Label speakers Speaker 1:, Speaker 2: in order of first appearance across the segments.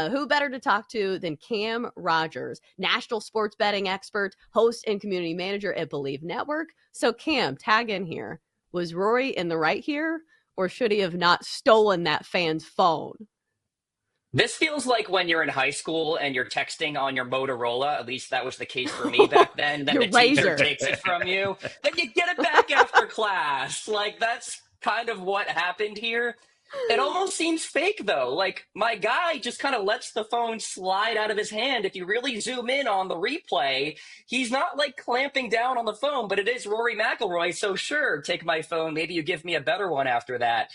Speaker 1: who better to talk to than Cam Rogers, national sports betting expert, host, and community manager at Believe Network. So Cam, tag in here. Was Rory in the right here, or should he have not stolen that fan's phone?
Speaker 2: This feels like when you're in high school and you're texting on your Motorola. At least that was the case for me back then. Then
Speaker 1: Your
Speaker 2: the teacher
Speaker 1: razor.
Speaker 2: takes it from you. Then you get it back after class. Like, that's kind of what happened here. It almost seems fake, though. Like, my guy just kind of lets the phone slide out of his hand. If you really zoom in on the replay, he's not, like, clamping down on the phone, but it is Rory McIlroy. So, sure, take my phone. Maybe you give me a better one after that.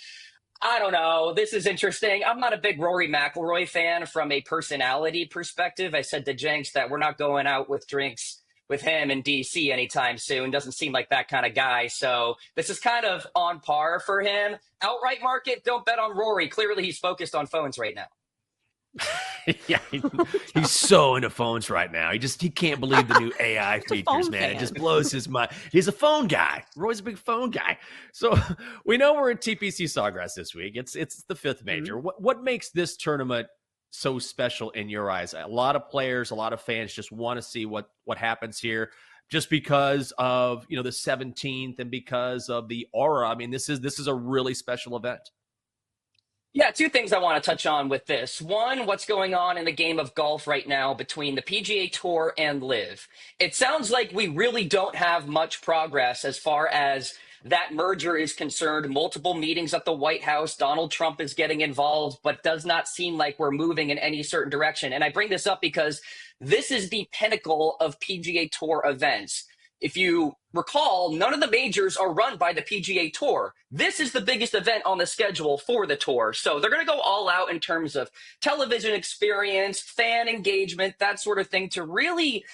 Speaker 2: I don't know. This is interesting. I'm not a big Rory McIlroy fan from a personality perspective. I said to Jenks that we're not going out with drinks with him in DC anytime soon. Doesn't seem like that kind of guy. So this is kind of on par for him. Outright market, don't bet on Rory. Clearly he's focused on phones right now.
Speaker 3: Yeah, he's so into phones right now. He can't believe the new AI features, man. It just blows his mind. He's a phone guy. Roy's a big phone guy. So we know we're at TPC Sawgrass this week. It's the fifth major. What makes this tournament so special in your eyes? A lot of players, a lot of fans just want to see what happens here, just because of the 17th and because of the aura. I mean, this is a really special event.
Speaker 2: Yeah, two things I want to touch on with this. One, what's going on in the game of golf right now between the PGA Tour and LIV. It sounds like we really don't have much progress as far as that merger is concerned. Multiple meetings at the White House. Donald Trump is getting involved, but does not seem like we're moving in any certain direction. And I bring this up because this is the pinnacle of PGA Tour events. If you recall, none of the majors are run by the PGA Tour. This is the biggest event on the schedule for the tour. So they're going to go all out in terms of television experience, fan engagement, that sort of thing to really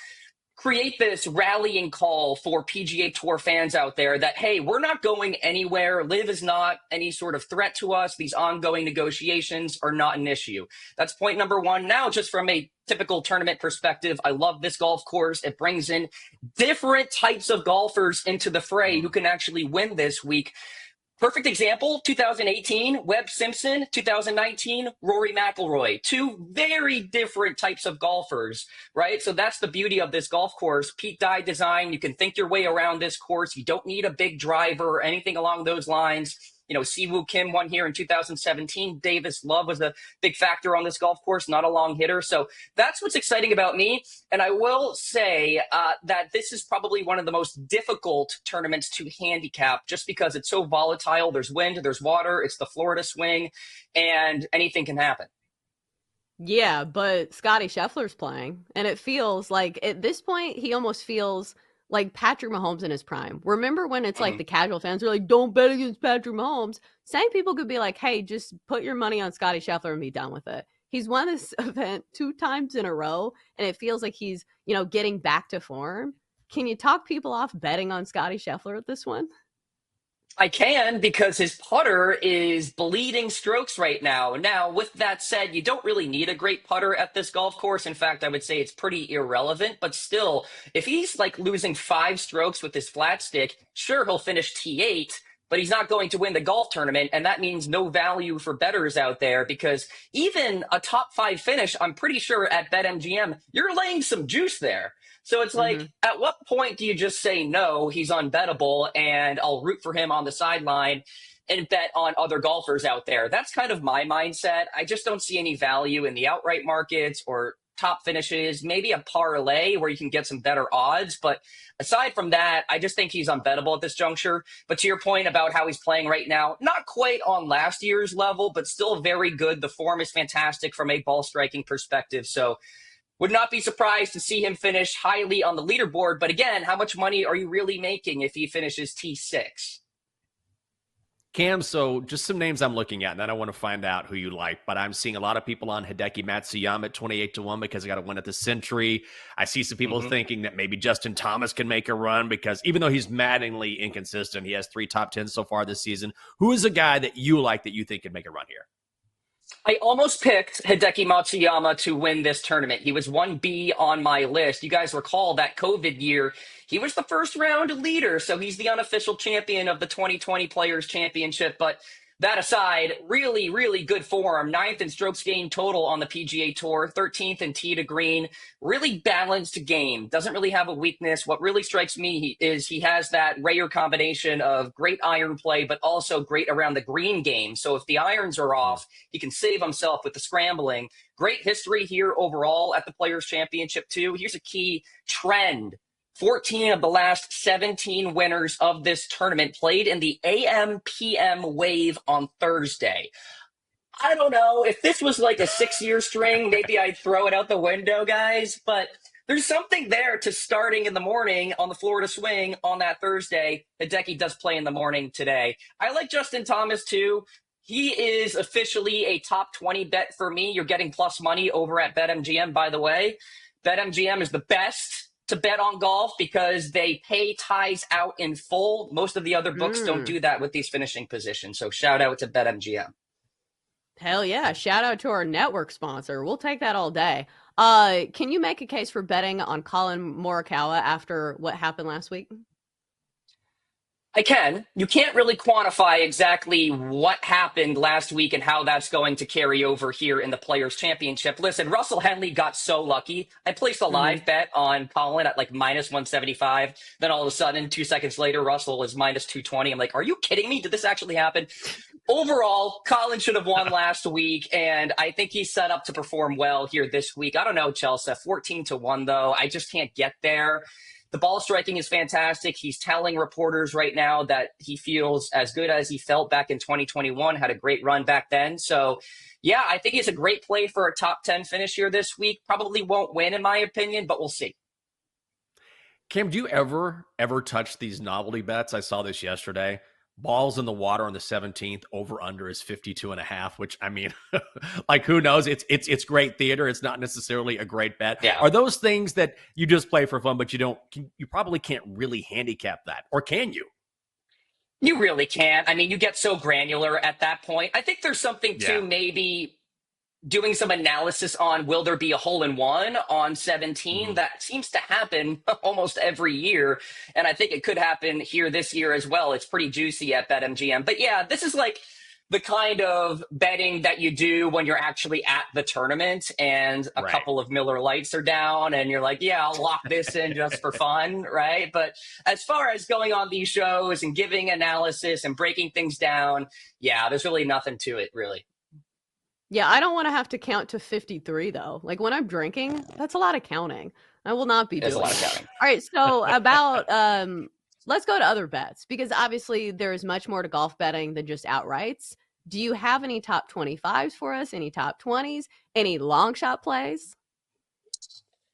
Speaker 2: create this rallying call for PGA Tour fans out there that, hey, we're not going anywhere. LIV is not any sort of threat to us. These ongoing negotiations are not an issue. That's point number one. Now, just from a typical tournament perspective, I love this golf course. It brings in different types of golfers into the fray who can actually win this week. Perfect example, 2018, Webb Simpson, 2019, Rory McIlroy. Two very different types of golfers, right? So that's the beauty of this golf course. Pete Dye design, you can think your way around this course. You don't need a big driver or anything along those lines. Siwoo Kim won here in 2017. Davis Love was a big factor on this golf course, not a long hitter. So that's what's exciting about me. And I will say that this is probably one of the most difficult tournaments to handicap just because it's so volatile. There's wind, there's water, it's the Florida swing, and anything can happen.
Speaker 1: Yeah, but Scottie Scheffler's playing, and it feels like at this point, he almost feels like Patrick Mahomes in his prime. Remember when it's like the casual fans are like, don't bet against Patrick Mahomes? Same people could be like, hey, just put your money on Scottie Scheffler and be done with it. He's won this event 2 times in a row, and it feels like he's, getting back to form. Can you talk people off betting on Scottie Scheffler at this one?
Speaker 2: I can, because his putter is bleeding strokes right now. Now, with that said, you don't really need a great putter at this golf course. In fact, I would say it's pretty irrelevant. But still, if he's like losing 5 strokes with his flat stick, sure, he'll finish T8, but he's not going to win the golf tournament. And that means no value for bettors out there, because even a top 5 finish, I'm pretty sure at BetMGM, you're laying some juice there. So it's like, at what point do you just say, no, he's unbettable, and I'll root for him on the sideline and bet on other golfers out there? That's kind of my mindset. I just don't see any value in the outright markets or top finishes, maybe a parlay where you can get some better odds. But aside from that, I just think he's unbettable at this juncture. But to your point about how he's playing right now, not quite on last year's level, but still very good. The form is fantastic from a ball striking perspective. So would not be surprised to see him finish highly on the leaderboard. But again, how much money are you really making if he finishes T6?
Speaker 3: Cam, so just some names I'm looking at, and then I want to find out who you like. But I'm seeing a lot of people on Hideki Matsuyama at 28-1 because he got to win at the Century. I see some people thinking that maybe Justin Thomas can make a run because even though he's maddeningly inconsistent, he has 3 top 10s so far this season. Who is a guy that you like that you think can make a run here?
Speaker 2: I almost picked Hideki Matsuyama to win this tournament. He was 1B on my list. You guys recall that COVID year, he was the first round leader, so he's the unofficial champion of the 2020 Players Championship. But That aside, really, really good form. 9th in strokes gained total on the PGA Tour, 13th in tee to green. Really balanced game. Doesn't really have a weakness. What really strikes me is he has that rare combination of great iron play, but also great around the green game. So if the irons are off, he can save himself with the scrambling. Great history here overall at the Players' Championship, too. Here's a key trend. 14 of the last 17 winners of this tournament played in the AM/PM wave on Thursday. I don't know. If this was like a 6-year string, maybe I'd throw it out the window, guys. But there's something there to starting in the morning on the Florida swing on that Thursday. Hideki does play in the morning today. I like Justin Thomas, too. He is officially a top 20 bet for me. You're getting plus money over at BetMGM, by the way. BetMGM is the best to bet on golf because they pay ties out in full. Most of the other books don't do that with these finishing positions. So shout out to BetMGM.
Speaker 1: Hell yeah. Shout out to our network sponsor. We'll take that all day. Can you make a case for betting on Colin Morikawa after what happened last week?
Speaker 2: I can. You can't really quantify exactly what happened last week and how that's going to carry over here in the Players' Championship. Listen, Russell Henley got so lucky. I placed a live bet on Colin at like minus 175. Then all of a sudden, 2 seconds later, Russell is minus 220. I'm like, are you kidding me? Did this actually happen? Overall, Colin should have won last week, and I think he's set up to perform well here this week. I don't know, Chelsa, 14-1, though. I just can't get there. The ball striking is fantastic. He's telling reporters right now that he feels as good as he felt back in 2021, had a great run back then. So, yeah, I think he's a great play for a top 10 finish here this week. Probably won't win, in my opinion, but we'll see.
Speaker 3: Cam, do you ever touch these novelty bets? I saw this yesterday. Balls in the water on the 17th, over under is 52.5, which, I mean, like, who knows? It's great theater. It's not necessarily a great bet.
Speaker 2: Yeah.
Speaker 3: Are those things that you just play for fun, but you probably can't really handicap that, or can you?
Speaker 2: You really can't. I mean, you get so granular at that point. I think there's something to maybe doing some analysis on will there be a hole-in-one on 17. That seems to happen almost every year, and I think it could happen here this year as well. It's pretty juicy at BetMGM. But yeah, this is like the kind of betting that you do when you're actually at the tournament and a couple of Miller Lights are down and you're like, yeah, I'll lock this in just for fun, right? But as far as going on these shows and giving analysis and breaking things down, yeah, there's really nothing to it, really.
Speaker 1: Yeah, I don't want to have to count to 53, though. Like, when I'm drinking, that's a lot of counting. I will not be doing
Speaker 2: a lot of counting.
Speaker 1: All right, so about let's go to other bets, because obviously there is much more to golf betting than just outrights. Do you have any top 25s for us? Any top 20s? Any long shot plays?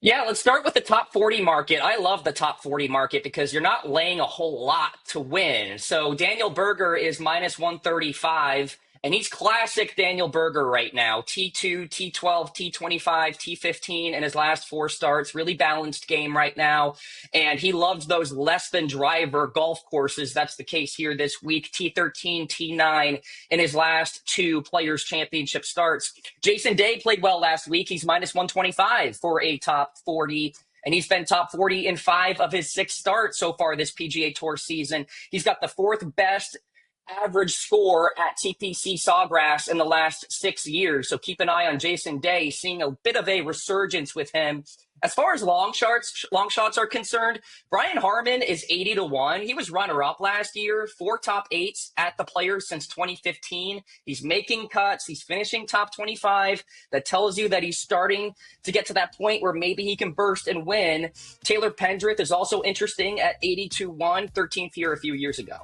Speaker 2: Yeah, let's start with the top 40 market. I love the top 40 market because you're not laying a whole lot to win. So Daniel Berger is minus 135. And he's classic Daniel Berger right now. T2, T12, T25, T15 in his last 4 starts. Really balanced game right now. And he loves those less than driver golf courses. That's the case here this week. T13, T9 in his last 2 Players' Championship starts. Jason Day played well last week. He's minus 125 for a top 40. And he's been top 40 in 5 of his 6 starts so far this PGA Tour season. He's got the 4th best average score at TPC Sawgrass in the last 6 years. So keep an eye on Jason Day, seeing a bit of a resurgence with him. As far as long shots are concerned, Brian Harman is 80-1. He was runner-up last year, 4 top 8s at the Players since 2015. He's making cuts. He's finishing top 25. That tells you that he's starting to get to that point where maybe he can burst and win. Taylor Pendrith is also interesting at 82-1, 13th year a few years ago.